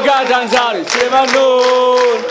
Catanzaro insieme a noi.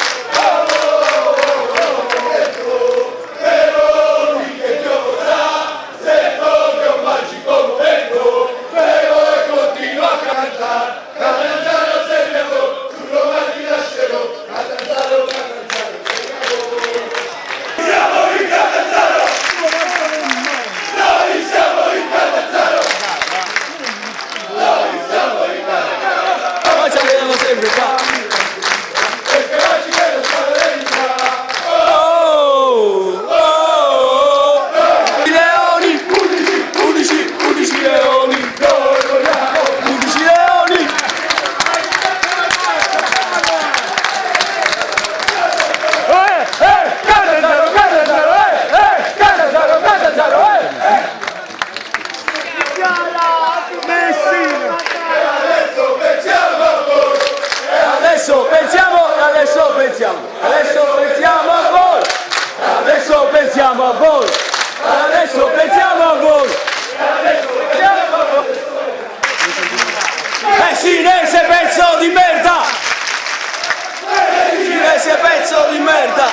Adesso pensiamo a voi, adesso pensiamo a voi. Messinese pezzo di merda! Messinese pezzo di merda!